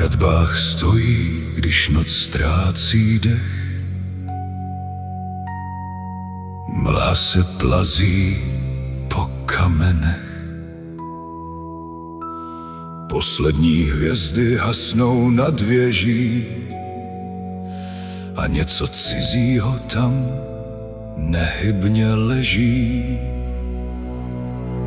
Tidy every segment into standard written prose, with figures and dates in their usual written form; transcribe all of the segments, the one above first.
hradbách stojí, když noc ztrácí dech. Mlha se plazí po kamenech. Poslední hvězdy hasnou nad věží a něco cizího tam nehybně leží.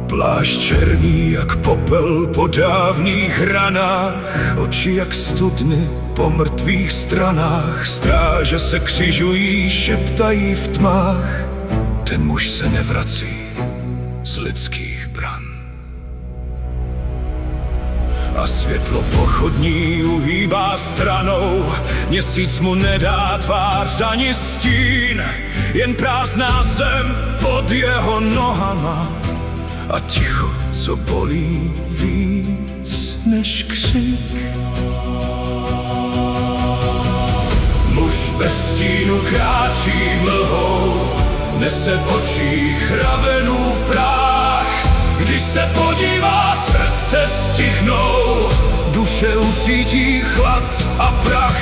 Plášť černý jak popel po dávných ranách, oči jak studny po mrtvých stranách. Stráže se křižují, šeptají v tmách, ten muž se nevrací z lidských bran. A světlo pochodní uhýbá stranou, měsíc mu nedá tvář ani stín, jen prázdná zem pod jeho nohama a ticho, co bolí víc než křik. Muž bez stínu kráčí mlhou, nese v očích ravenův prach. Když se podívá, srdce stichnou, duše ucítí chlad a prach.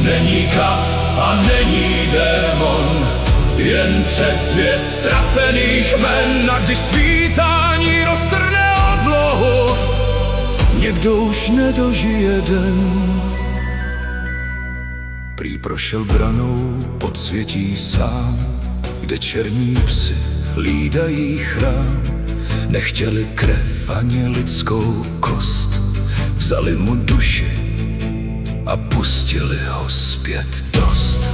Není kat a není démon, jen předzvěst ztracených men. A když svítání roztrhne oblohu, někdo už nedožije den. Prý prošel branou, podsvětí sám, kde černí psy hlídají chrám. Nechtěli krev ani lidskou kost, vzali mu duši a pustili ho zpět dost.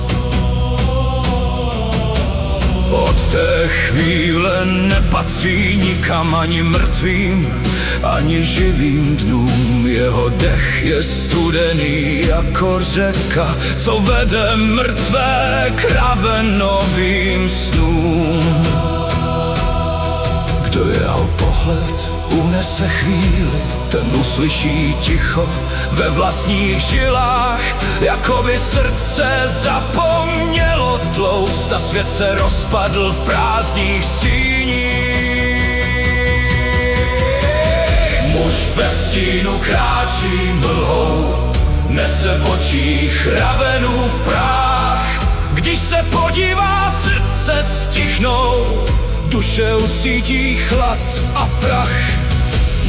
Od té chvíle nepatří nikam ani mrtvým, ani živým dnům. Jeho dech je studený jako řeka, co vede mrtvé k ravenovým snům. Kdo jeho pohled unese chvíli, ten uslyší ticho ve vlastních žilách, jako by srdce zapomnělo tlouct a svět se rozpadl v prázdných síních. Muž bez stínu kráčí mlhou, nese v očích ravenův prach. Když se podívá, srdce stichnou, duše ucítí chlad a prach.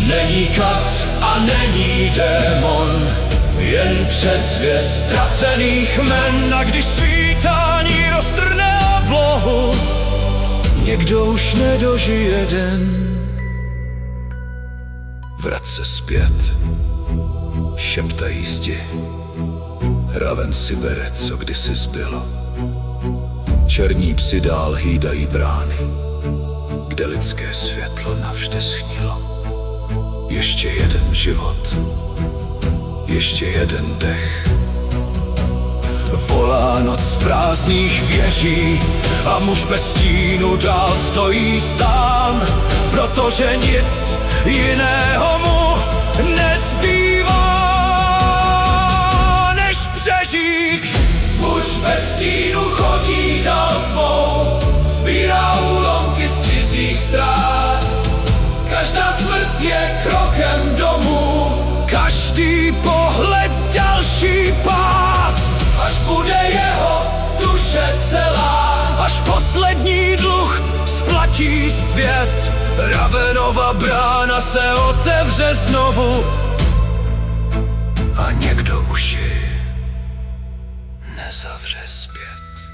Není kat a není démon, jen předzvěst ztracených men. A když svítání roztrhne oblohu, někdo už nedožije den. Vrať se zpět, šeptají zdi, raven si bere, co kdysi zbylo. Černí psi dál hlídají brány, kde lidské světlo navždy schnilo. Ještě jeden život, ještě jeden dech. Volá noc z prázdných věží a muž bez stínu dál stojí sám, protože nic jiného mu nezbývá, než přežít. Muž bez stínu chodí dál tmou, sbírá úlomky z cizích strát. Každá smrt je krokem domů, každý pohled další pád. Až bude jeho duše celá, až poslední dluh splatí svět, Ravenova brána se otevře znovu a někdo už ji nezavře zpět.